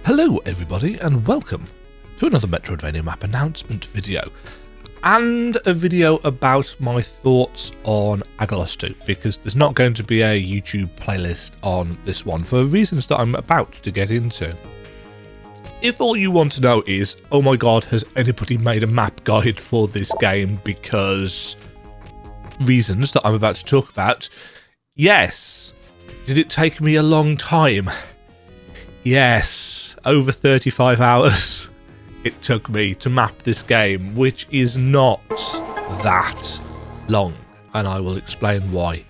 Hello everybody and welcome to another Metroidvania map announcement video, and a video about my thoughts on Aggelos 2, because there's not going to be a YouTube playlist on this one for reasons that I'm about to get into. If all you want to know is, oh my god, has anybody made a map guide for this game because reasons that I'm about to talk about, yes. Did it take me a long time? Yes, over 35 hours it took me to map this game, which is not that long, and I will explain why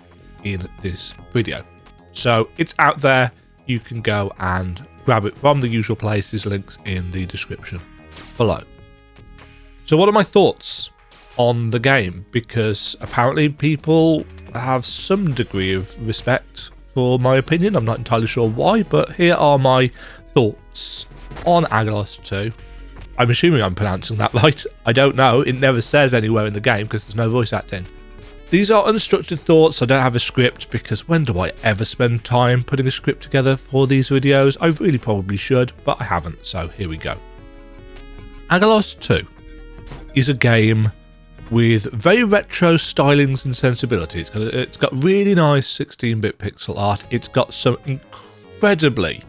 in this video. So it's out there, you can go and grab it from the usual places, links in the description below. So what are my thoughts on the game? Because apparently people have some degree of respect for my opinion. I'm not entirely sure why, but here are my thoughts on Aggelos 2. I'm assuming I'm pronouncing that right. I don't know. It never says anywhere in the game because there's no voice acting. These are unstructured thoughts. I don't have a script because when do I ever spend time putting a script together for these videos? I really probably should, but I haven't, so here we go. Aggelos 2 is a game with very retro stylings and sensibilities. It's got really nice 16-bit pixel art. It's got some incredibly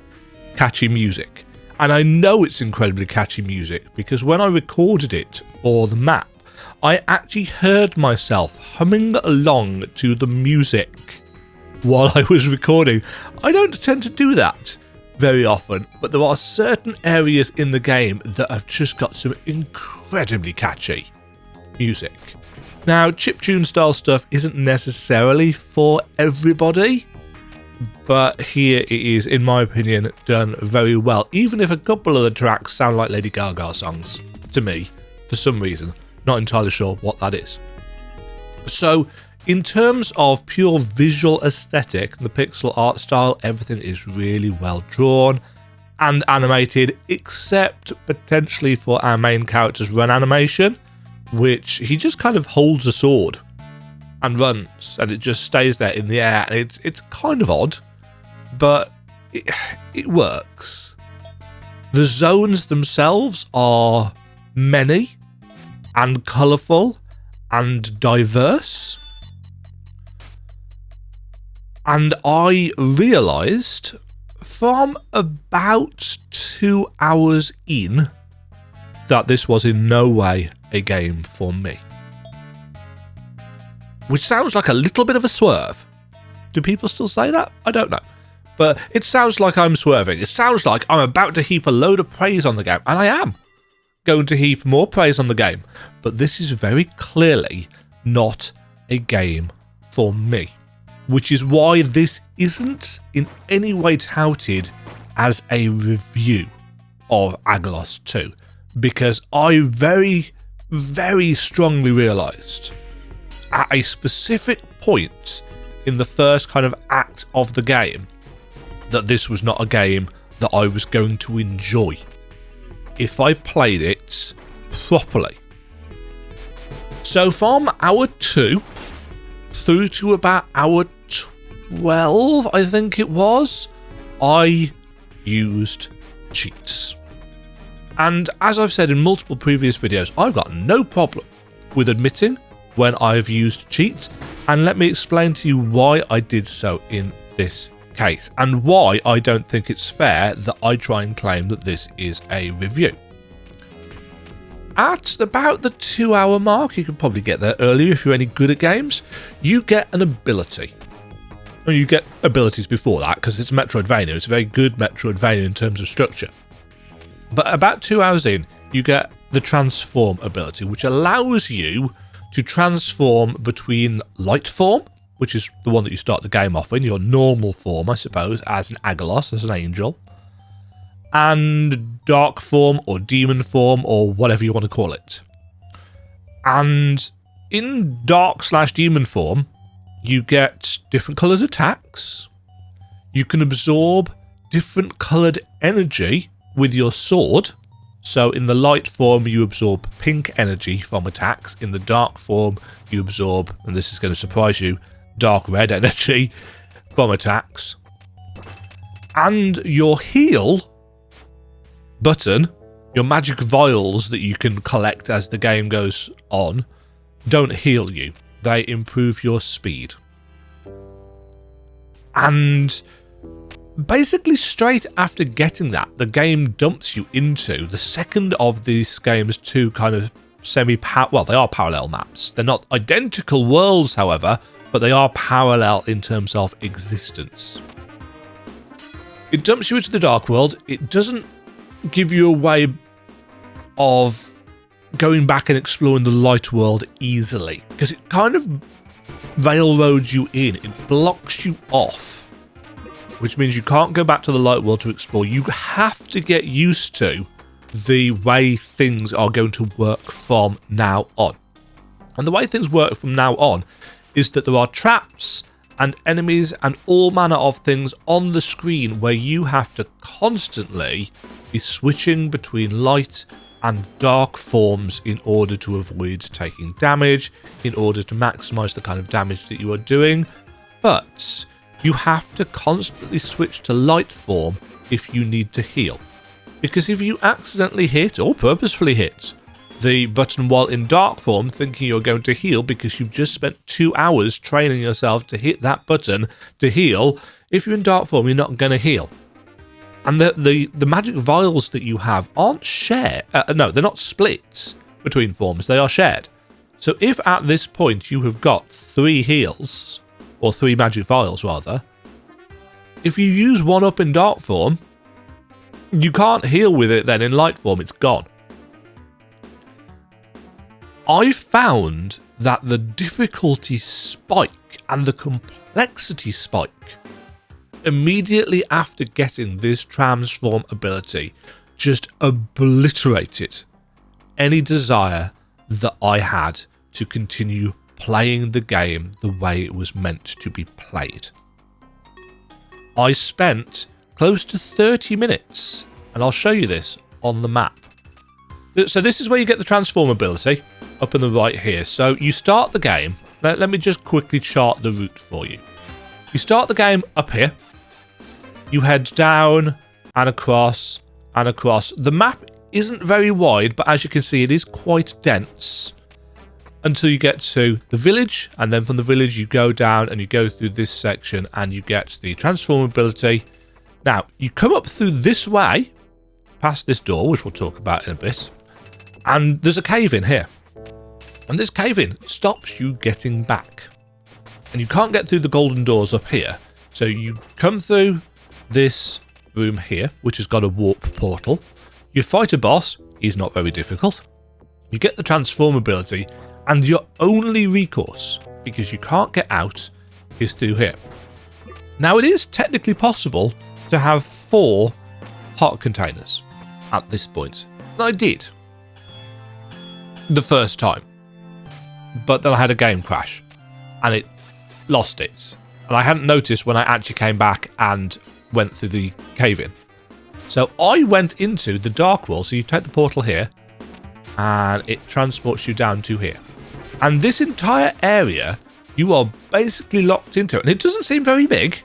catchy music. And I know it's incredibly catchy music because when I recorded it for the map, I actually heard myself humming along to the music while I was recording. I don't tend to do that very often, but there are certain areas in the game that have just got some incredibly catchy music. Now, chiptune style stuff isn't necessarily for everybody, but here it is, in my opinion, done very well, even if a couple of the tracks sound like Lady Gaga songs to me for some reason. Not entirely sure what that is. So in terms of pure visual aesthetic, the pixel art style, everything is really well drawn and animated, except potentially for our main character's run animation, which he just kind of holds a sword and runs, and it just stays there in the air. And it's kind of odd, but it works. The zones themselves are many and colourful and diverse, and I realised from about 2 hours in that this was in no way a game for me. Which sounds like a little bit of a swerve. Do people still say that? I don't know. But it sounds like I'm swerving. It sounds like I'm about to heap a load of praise on the game, and I am going to heap more praise on the game. But this is very clearly not a game for me, which is why this isn't in any way touted as a review of Aggelos 2, because I very, very strongly realised at a specific point in the first kind of act of the game that this was not a game that I was going to enjoy if I played it properly. So from hour 2 through to about hour 12, I think it was, I used cheats. And as I've said in multiple previous videos, I've got no problem with admitting when I've used cheats, and let me explain to you why I did so in this case, and why I don't think it's fair that I try and claim that this is a review. At about the 2 hour mark, you can probably get there earlier if you're any good at games, you get an ability. Well, you get abilities before that because it's Metroidvania. It's a very good Metroidvania in terms of structure. But about 2 hours in, you get the transform ability, which allows you to transform between light form, which is the one that you start the game off in, your normal form, I suppose, as an Aggelos, as an angel, and dark form or demon form or whatever you want to call it. And in dark/demon form, you get different coloured attacks. You can absorb different coloured energy with your sword. So in the light form, you absorb pink energy from attacks. In the dark form, you absorb, and this is going to surprise you, dark red energy from attacks. And your heal button, your magic vials that you can collect as the game goes on, don't heal you. They improve your speed. And basically straight after getting that, the game dumps you into the second of these game's two kind of well, they are parallel maps. They're not identical worlds, however, but they are parallel in terms of existence. It dumps you into the dark world. It doesn't give you a way of going back and exploring the light world easily, because it kind of railroads you in. It blocks you off, which means you can't go back to the light world to explore. You have to get used to the way things are going to work from now on. And the way things work from now on is that there are traps and enemies and all manner of things on the screen where you have to constantly be switching between light and dark forms in order to avoid taking damage, in order to maximize the kind of damage that you are doing. But you have to constantly switch to light form if you need to heal. Because if you accidentally hit, or purposefully hit, the button while in dark form thinking you're going to heal because you've just spent 2 hours training yourself to hit that button to heal, if you're in dark form, you're not going to heal. And the magic vials that you have aren't shared. No, they're not split between forms. They are shared. So if at this point you have got 3 heals, or 3 magic vials rather, if you use one up in dark form, you can't heal with it then in light form. It's gone. I found that the difficulty spike and the complexity spike immediately after getting this transform ability just obliterated any desire that I had to continue playing the game the way it was meant to be played. I spent close to 30 minutes, and I'll show you this on the map. So this is where you get the transform ability, up in the right here. So you start the game. Let me just quickly chart the route for you. You start the game up here. You head down and across and across. The map isn't very wide, but as you can see, it is quite dense until you get to the village. And then from the village, you go down and you go through this section and you get the transform ability. Now, you come up through this way, past this door, which we'll talk about in a bit. And there's a cave in here. And this cave in stops you getting back. And you can't get through the golden doors up here. So you come through this room here, which has got a warp portal. You fight a boss. He's not very difficult. You get the transform ability. And your only recourse, because you can't get out, is through here. Now, it is technically possible to have 4 heart containers at this point. And I did. The first time. But then I had a game crash. And it lost it. And I hadn't noticed when I actually came back and went through the cave-in. So I went into the dark world. So you take the portal here. And it transports you down to here. And this entire area, you are basically locked into. And it doesn't seem very big.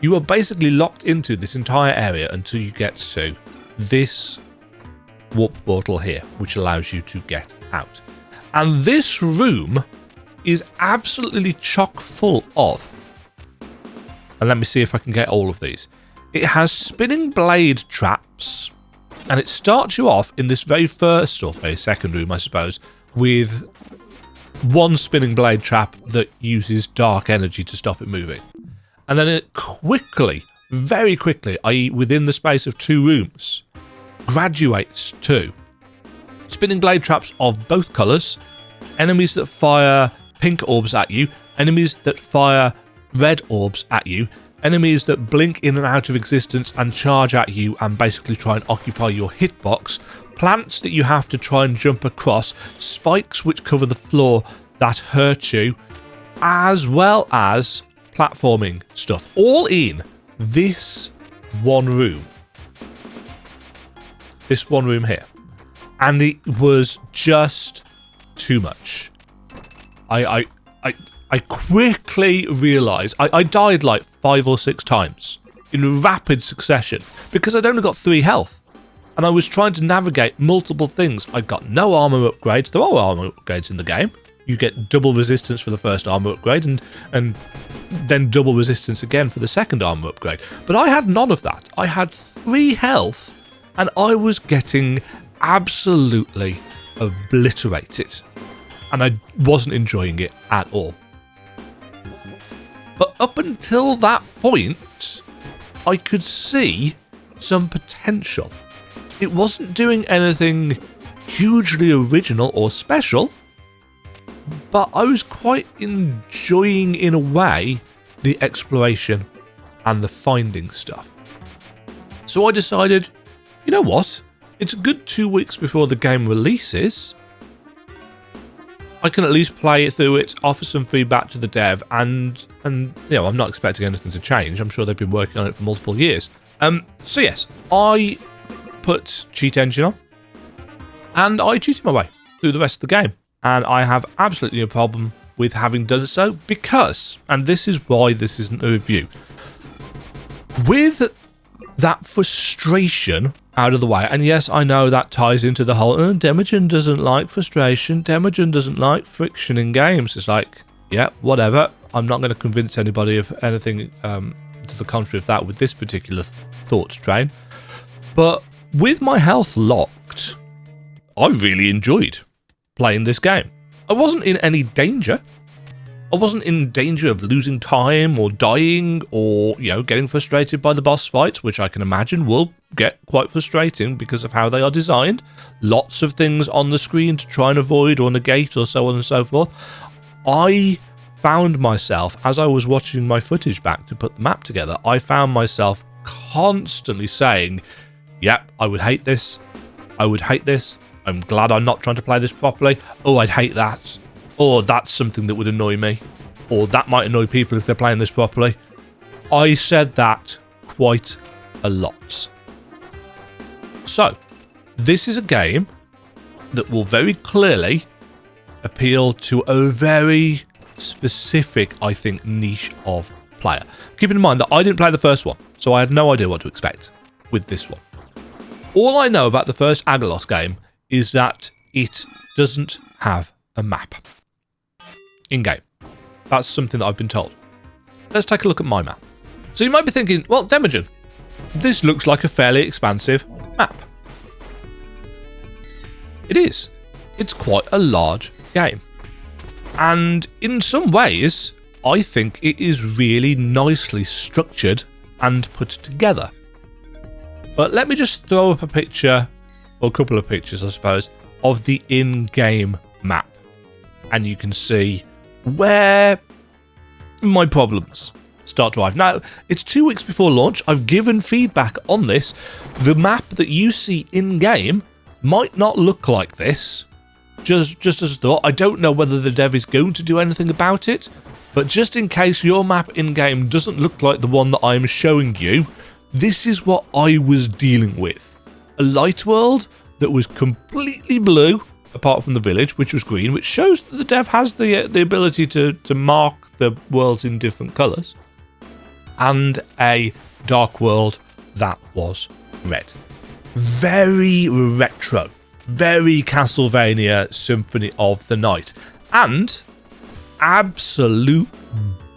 You are basically locked into this entire area until you get to this warp portal here, which allows you to get out. And this room is absolutely chock full of, and let me see if I can get all of these. It has spinning blade traps, and it starts you off in this very first, or very second room, I suppose, with one spinning blade trap that uses dark energy to stop it moving. And then it quickly, very quickly, i.e. within the space of 2 rooms, graduates to spinning blade traps of both colours, enemies that fire pink orbs at you, enemies that fire red orbs at you, enemies that blink in and out of existence and charge at you and basically try and occupy your hitbox, plants that you have to try and jump across, spikes which cover the floor that hurt you, as well as platforming stuff, all in this one room. This one room here. And it was just too much. I quickly realised I died like 5 or 6 times in rapid succession because I'd only got 3 health. And I was trying to navigate multiple things. I got no armor upgrades. There are armor upgrades in the game. You get double resistance for the first armor upgrade and then double resistance again for the second armor upgrade. But I had none of that. I had 3 health and I was getting absolutely obliterated. And I wasn't enjoying it at all. But up until that point, I could see some potential. It wasn't doing anything hugely original or special, but I was quite enjoying, in a way, the exploration and the finding stuff. So I decided, you know what? It's a good 2 weeks before the game releases. I can at least play it through it, offer some feedback to the dev, and you know, I'm not expecting anything to change. I'm sure they've been working on it for multiple years. So yes, I put Cheat Engine on, and I cheated my way through the rest of the game. And I have absolutely no problem with having done so because, and this is why this isn't a review, with that frustration out of the way, and yes, I know that ties into the whole, Demajen doesn't like frustration, Demajen doesn't like friction in games. It's like, yeah, whatever. I'm not going to convince anybody of anything to the contrary of that with this particular thought train. But with my health locked, I really enjoyed playing this game. I wasn't in any danger. I wasn't in danger of losing time or dying or, you know, getting frustrated by the boss fights, which I can imagine will get quite frustrating because of how they are designed. Lots of things on the screen to try and avoid or negate or so on and so forth. I found myself, as I was watching my footage back to put the map together, I found myself constantly saying, yep, I would hate this. I would hate this. I'm glad I'm not trying to play this properly. Oh, I'd hate that. Or that's something that would annoy me. Or that might annoy people if they're playing this properly. I said that quite a lot. So, this is a game that will very clearly appeal to a very specific, I think, niche of player. Keeping in mind that I didn't play the first one, so I had no idea what to expect with this one. All I know about the first Aggelos game is that it doesn't have a map in-game. That's something that I've been told. Let's take a look at my map. So you might be thinking, well, Demajen, this looks like a fairly expansive map. It is. It's quite a large game. And in some ways, I think it is really nicely structured and put together. But let me just throw up a picture, or a couple of pictures, I suppose, of the in-game map. And you can see where my problems start to arrive. Now, it's 2 weeks before launch. I've given feedback on this. The map that you see in-game might not look like this. Just as a thought, I don't know whether the dev is going to do anything about it, but just in case your map in-game doesn't look like the one that I'm showing you, this is what I was dealing with. A light world that was completely blue, apart from the village, which was green, which shows that the dev has the ability to mark the worlds in different colours, and a dark world that was red. Very retro, very Castlevania Symphony of the Night, and absolute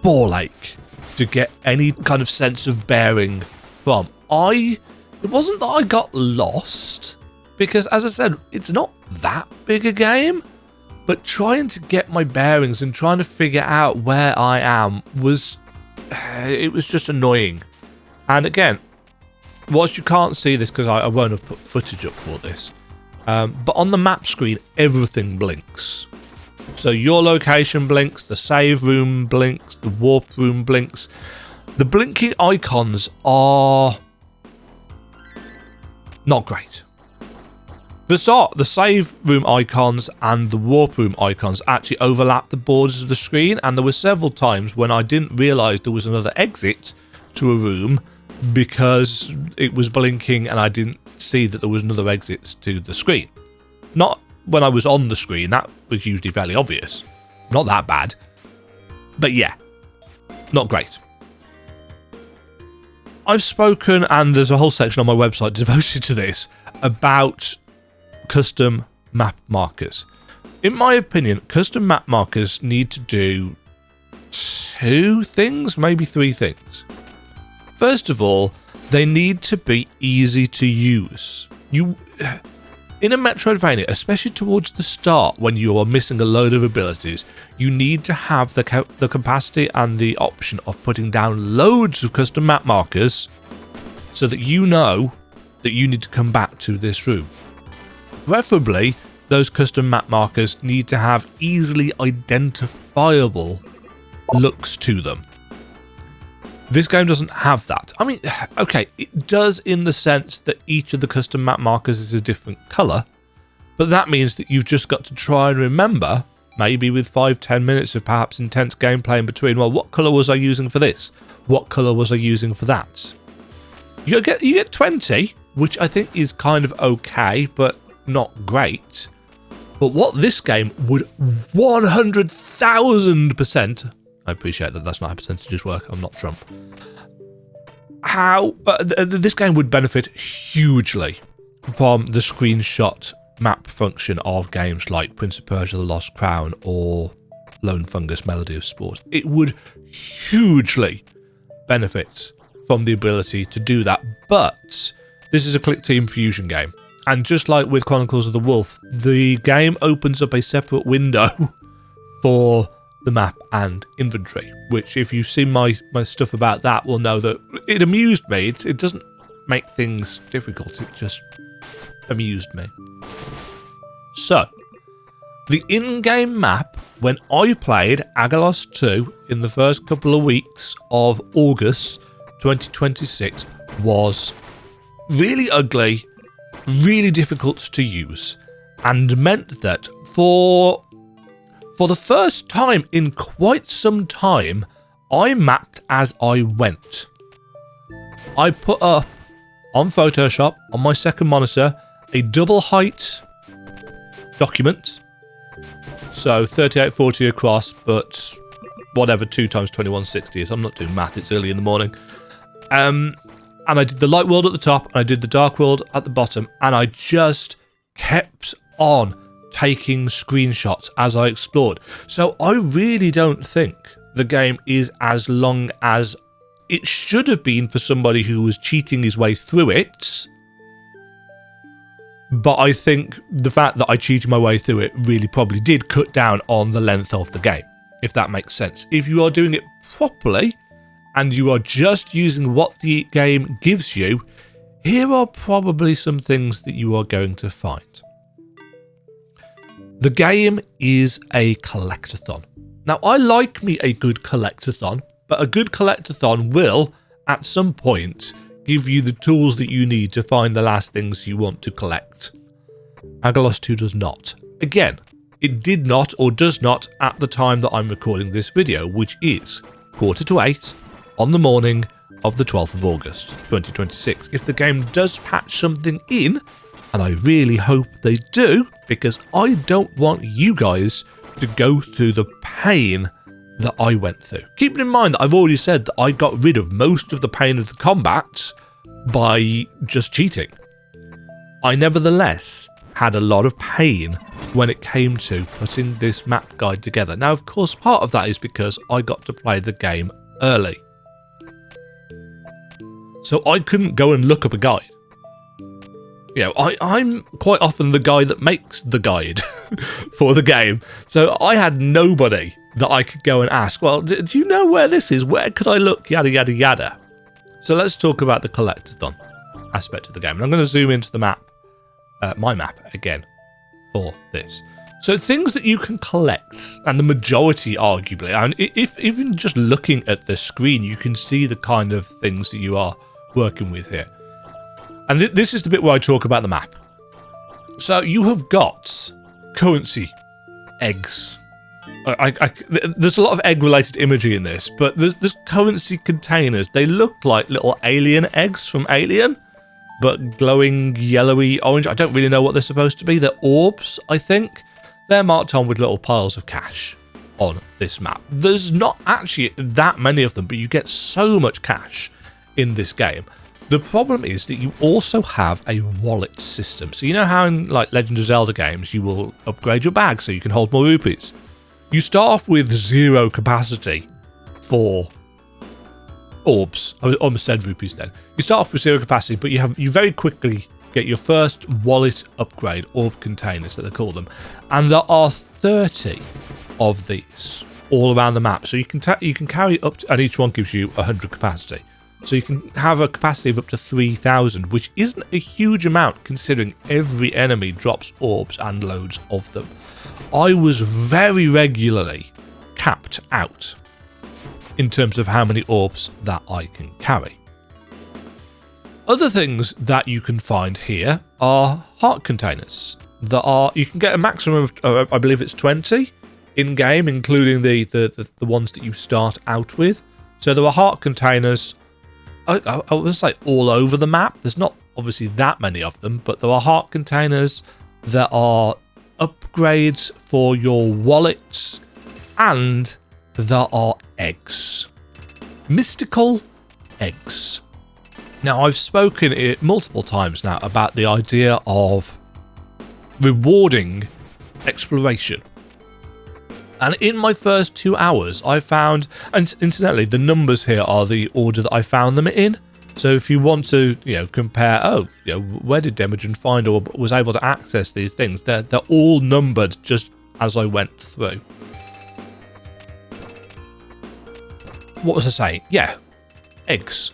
ball ache to get any kind of sense of bearing from. It wasn't that I got lost, because as I said, it's not that big a game, but trying to get my bearings and trying to figure out where I am was just annoying. And again, whilst you can't see this because I won't have put footage up for this, but on the map screen, everything blinks. So your location blinks, the save room blinks, the warp room blinks. The blinking icons are not great. The save room icons and the warp room icons actually overlap the borders of the screen, and there were several times when I didn't realise there was another exit to a room because it was blinking and I didn't see that there was another exit to the screen. Not when I was on the screen, that was usually fairly obvious. Not that bad. But yeah, not great. I've spoken, and there's a whole section on my website devoted to this, about custom map markers. In my opinion, custom map markers need to do 2 things, maybe 3 things. First of all, they need to be easy to use. In a Metroidvania, especially towards the start when you are missing a load of abilities, you need to have the capacity and the option of putting down loads of custom map markers so that you know that you need to come back to this room. Preferably, those custom map markers need to have easily identifiable looks to them. This game doesn't have that. I mean, okay, it does in the sense that each of the custom map markers is a different colour, but that means that you've just got to try and remember, maybe with 5-10 minutes of perhaps intense gameplay in between, well, what colour was I using for this? What colour was I using for that? You get 20, which I think is kind of okay, but not great. But what this game would 100,000%... I appreciate that that's not how percentages work. I'm not Trump. This game would benefit hugely from the screenshot map function of games like Prince of Persia: The Lost Crown or Lone Fungus: Melody of Sport. It would hugely benefit from the ability to do that. But this is a Click Team Fusion game, and just like with Chronicles of the Wolf, the game opens up a separate window for the map and inventory, which if you've seen my stuff about that will know that it amused me. It doesn't make things difficult, it just amused me. So, the in-game map when I played Aggelos 2 in the first couple of weeks of August 2026 was really ugly, really difficult to use, and meant that for the first time in quite some time, I mapped as I went. I put up, on Photoshop, on my second monitor, a double height document. So 3840 across, but whatever 2 times 2160 is. I'm not doing math, it's early in the morning. And I did the light world at the top, and I did the dark world at the bottom, and I just kept on taking screenshots as I explored. So I really don't think the game is as long as it should have been for somebody who was cheating his way through it. But I think the fact that I cheated my way through it really probably did cut down on the length of the game, if that makes sense. If you are doing it properly and you are just using what the game gives you, here are probably some things that you are going to find. The game is a collectathon. Now, I like me a good collectathon, but a good collectathon will, at some point, give you the tools that you need to find the last things you want to collect. Aggelos 2 does not. Again, it did not or does not at the time that I'm recording this video, which is 7:45 on the morning of the 12th of August 2026. If the game does patch something in, and I really hope they do, because I don't want you guys to go through the pain that I went through. Keeping in mind that I've already said that I got rid of most of the pain of the combat by just cheating. I nevertheless had a lot of pain when it came to putting this map guide together. Now, of course, part of that is because I got to play the game early. So I couldn't go and look up a guide. You know, I'm quite often the guy that makes the guide for the game. So I had nobody that I could go and ask, well, do you know where this is? Where could I look? Yada, yada, yada. So let's talk about the Collectathon aspect of the game. And I'm going to zoom into the map, my map again, for this. So things that you can collect, and the majority arguably, and if even just looking at the screen, you can see the kind of things that you are working with here. And this is the bit where I talk about the map. So you have got currency eggs. There's a lot of egg-related imagery in this, but there's currency containers. They look like little alien eggs from Alien, but glowing yellowy orange. I don't really know what they're supposed to be. They're orbs, I think. They're marked on with little piles of cash on this map. There's not actually that many of them, but you get so much cash in this game. The problem is that you also have a wallet system. So you know how in like Legend of Zelda games you will upgrade your bag so you can hold more rupees. You start off with 0 capacity for orbs. I almost said rupees then. You start off with 0 capacity, but you very quickly get your first wallet upgrade, orb containers that they call them, and there are 30 of these all around the map. So you can carry up to, and each one gives you 100 capacity. So you can have a capacity of up to 3,000, which isn't a huge amount considering every enemy drops orbs and loads of them. I was very regularly capped out in terms of how many orbs that I can carry. Other things that you can find here are heart containers. You can get a maximum of, I believe it's 20 in game, including the ones that you start out with. So there are heart containers, I would say, all over the map. There's not obviously that many of them, but there are heart containers. There are upgrades for your wallets, and there are eggs. Mystical eggs. Now, I've spoken it multiple times now about the idea of rewarding exploration. And in my first 2 hours, I found, and incidentally, the numbers here are the order that I found them in. So if you want to, compare, where did Demajen find or was able to access these things? They're all numbered just as I went through. What was I saying? Yeah, eggs.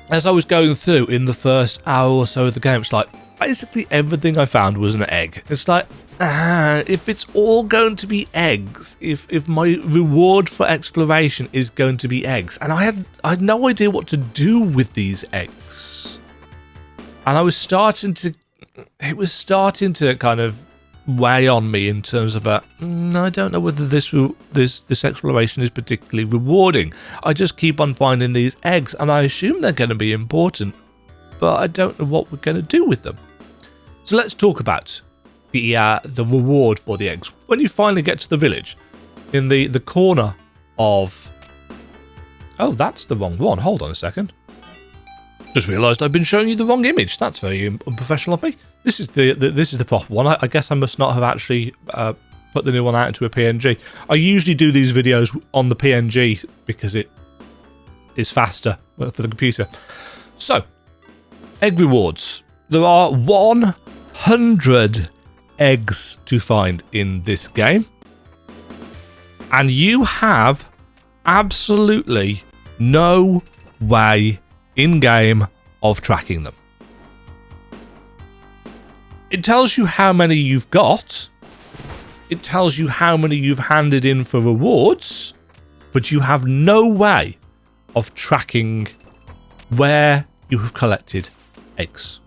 As I was going through in the first hour or so of the game, it's like basically everything I found was an egg. It's like, if it's all going to be eggs, if my reward for exploration is going to be eggs, and I had no idea what to do with these eggs, and it was starting to kind of weigh on me in terms of I don't know whether this exploration is particularly rewarding. I just keep on finding these eggs, and I assume they're going to be important, but I don't know what we're going to do with them. So let's talk about the reward for the eggs. When you finally get to the village, in the corner of... Oh, that's the wrong one. Hold on a second. Just realised I've been showing you the wrong image. That's very unprofessional of me. This is the proper one. I guess I must not have actually put the new one out into a PNG. I usually do these videos on the PNG because it is faster for the computer. So, egg rewards. There are 100 eggs to find in this game, and you have absolutely no way in game of tracking them. It tells you how many you've got, it tells you how many you've handed in for rewards, but you have no way of tracking where you have collected eggs.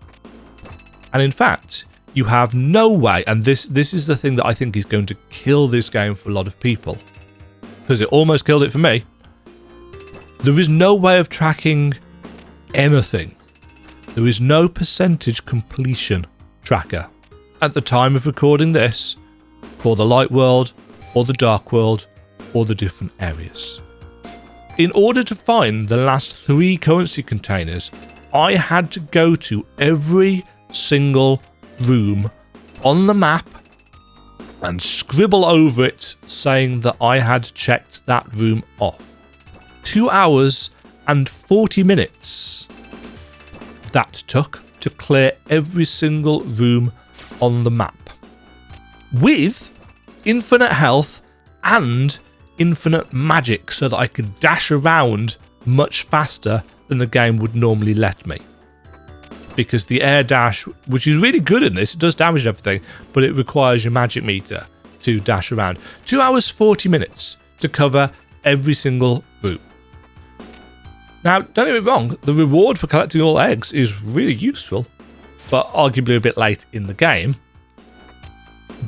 And in fact, you have no way, and this is the thing that I think is going to kill this game for a lot of people, because it almost killed it for me. There is no way of tracking anything. There is no percentage completion tracker at the time of recording this for the light world or the dark world or the different areas. In order to find the last 3 currency containers, I had to go to every single room on the map and scribble over it saying that I had checked that room off. 2 hours and 40 minutes that took to clear every single room on the map, with infinite health and infinite magic, so that I could dash around much faster than the game would normally let me. Because the air dash, which is really good in this, it does damage and everything, but it requires your magic meter to dash around. 2 hours 40 minutes to cover every single room. Now, don't get me wrong, the reward for collecting all eggs is really useful, but arguably a bit late in the game.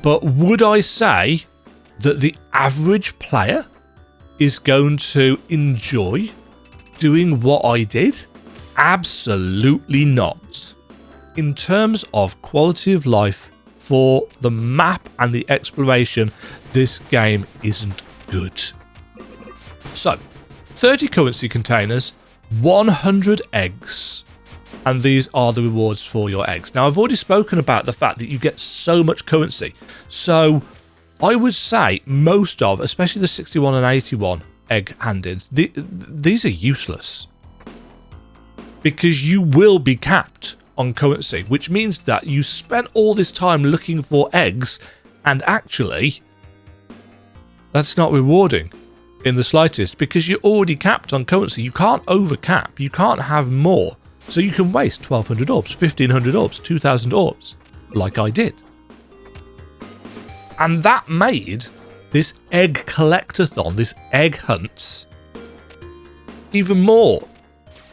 But would I say that the average player is going to enjoy doing what I did? Absolutely not. In terms of quality of life for the map and the exploration, this game isn't good. So, 30 currency containers 100 eggs, and these are the rewards for your eggs. Now, I've already spoken about the fact that you get so much currency. So I would say most of, especially the 61 and 81 egg hand-ins, these are useless. Because you will be capped on currency, which means that you spent all this time looking for eggs, and actually, that's not rewarding in the slightest, because you're already capped on currency. You can't overcap, you can't have more. So you can waste 1200 orbs, 1500 orbs, 2000 orbs, like I did. And that made this egg collectathon, this egg hunts, even more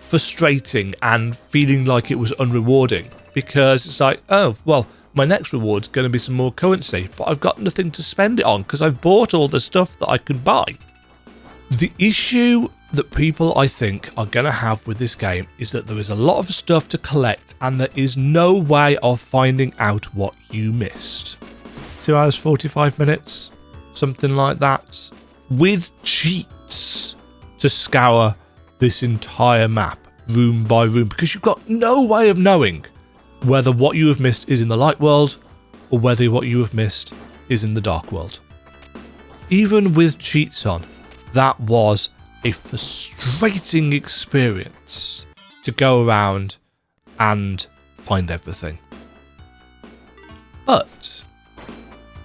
frustrating and feeling like it was unrewarding, because it's like, oh, well, my next reward's going to be some more currency, but I've got nothing to spend it on because I've bought all the stuff that I can buy. The issue that people, I think, are going to have with this game is that there is a lot of stuff to collect and there is no way of finding out what you missed. 2 hours 45 minutes, something like that, with cheats to scour this entire map room by room, because you've got no way of knowing whether what you have missed is in the light world or whether what you have missed is in the dark world. Even with cheats on, that was a frustrating experience to go around and find everything. But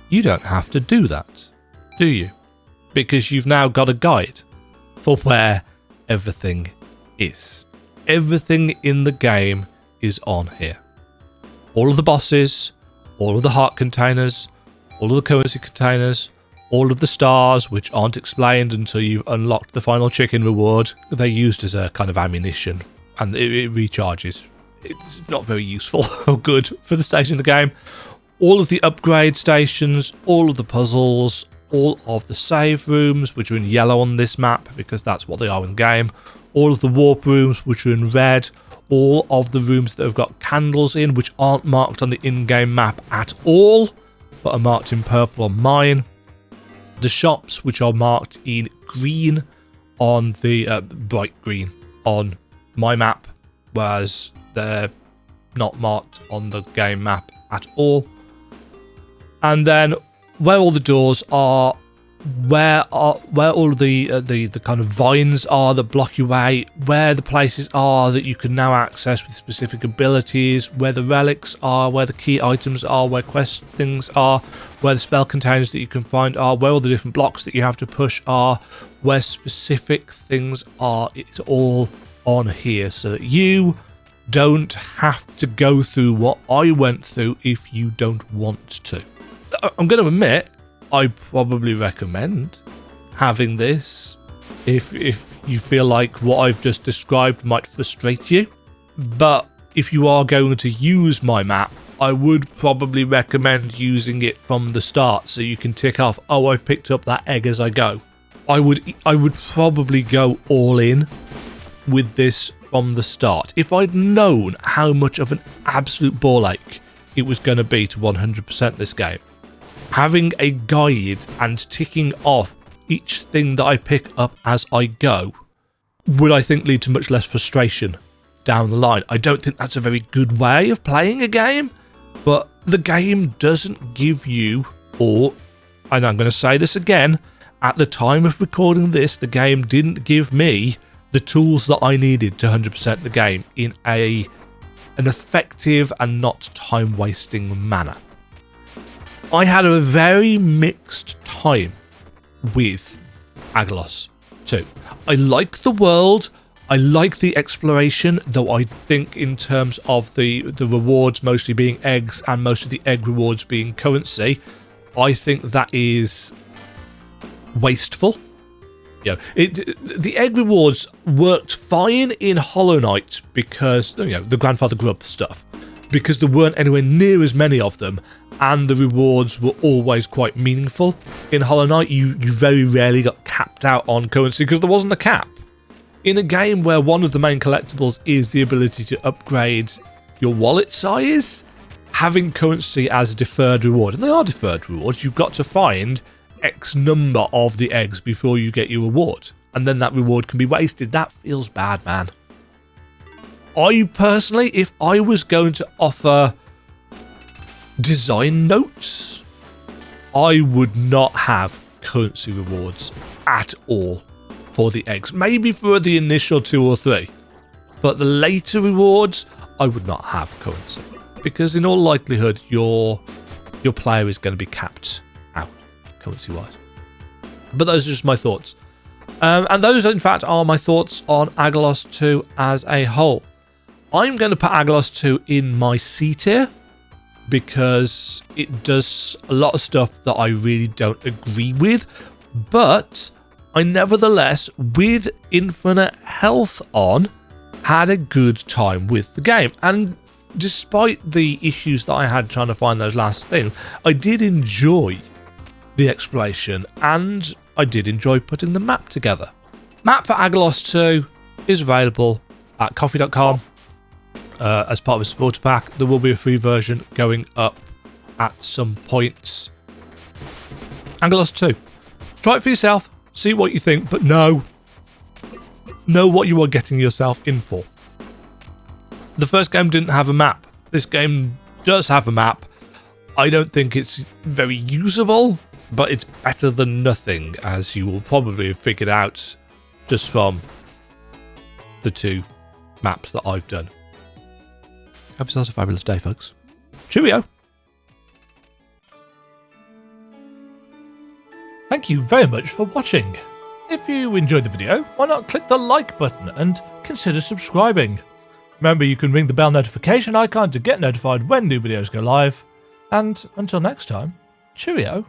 you don't have to do that, do you? Because you've now got a guide for where everything is. Everything in the game is on here. All of the bosses, all of the heart containers, all of the currency containers, all of the stars, which aren't explained until you've unlocked the final chicken reward. They're used as a kind of ammunition, and it recharges. It's not very useful or good for the stage in the game. All of the upgrade stations, all of the puzzles, all of the save rooms, which are in yellow on this map, because that's what they are in game. All of the warp rooms, which are in red. All of the rooms that have got candles in, which aren't marked on the in-game map at all, but are marked in purple on mine. The shops, which are marked in green on the bright green on my map, whereas they're not marked on the game map at all. And then where all the doors are, where all of the kind of vines are that block your way, where the places are that you can now access with specific abilities, where the relics are, where the key items are, where quest things are, where the spell containers that you can find are, where all the different blocks that you have to push are, where specific things are. It's all on here so that you don't have to go through what I went through if you don't want to. I'm going to admit, I probably recommend having this if you feel like what I've just described might frustrate you. But if you are going to use my map, I would probably recommend using it from the start so you can tick off, oh, I've picked up that egg as I go. I would probably go all in with this from the start. If I'd known how much of an absolute ball ache it was going to be to 100% this game, having a guide and ticking off each thing that I pick up as I go would, I think, lead to much less frustration down the line. I don't think that's a very good way of playing a game, but the game doesn't give you, and I'm going to say this again, at the time of recording this, the game didn't give me the tools that I needed to 100% the game in an effective and not time-wasting manner. I had a very mixed time with Aggelos 2. I like the world, I like the exploration, though I think in terms of the rewards mostly being eggs and most of the egg rewards being currency, I think that is wasteful. You know, the egg rewards worked fine in Hollow Knight because, you know, the Grandfather Grub stuff, because there weren't anywhere near as many of them, and the rewards were always quite meaningful. In Hollow Knight, you very rarely got capped out on currency because there wasn't a cap. In a game where one of the main collectibles is the ability to upgrade your wallet size, having currency as a deferred reward, and they are deferred rewards, you've got to find X number of the eggs before you get your reward, and then that reward can be wasted. That feels bad, man. I personally, if I was going to offer design notes, I would not have currency rewards at all for the eggs. Maybe for the initial 2 or 3, but the later rewards, I would not have currency, because in all likelihood, your player is going to be capped out currency-wise. But those are just my thoughts. And those, in fact, are my thoughts on Aggelos 2 as a whole. I'm going to put Aggelos 2 in my C tier because it does a lot of stuff that I really don't agree with, but I nevertheless, with infinite health on, had a good time with the game. And despite the issues that I had trying to find those last things, I did enjoy the exploration and I did enjoy putting the map together. Map for Aggelos 2 is available at coffee.com as part of a supporter pack. There will be a free version going up at some points. Aggelos 2. Try it for yourself, see what you think, but know what you are getting yourself in for. The first game didn't have a map. This game does have a map. I don't think it's very usable, but it's better than nothing, as you will probably have figured out just from the 2 maps that I've done. Have yourselves a fabulous day, folks. Cheerio! Thank you very much for watching. If you enjoyed the video, why not click the like button and consider subscribing. Remember, you can ring the bell notification icon to get notified when new videos go live. And until next time, cheerio.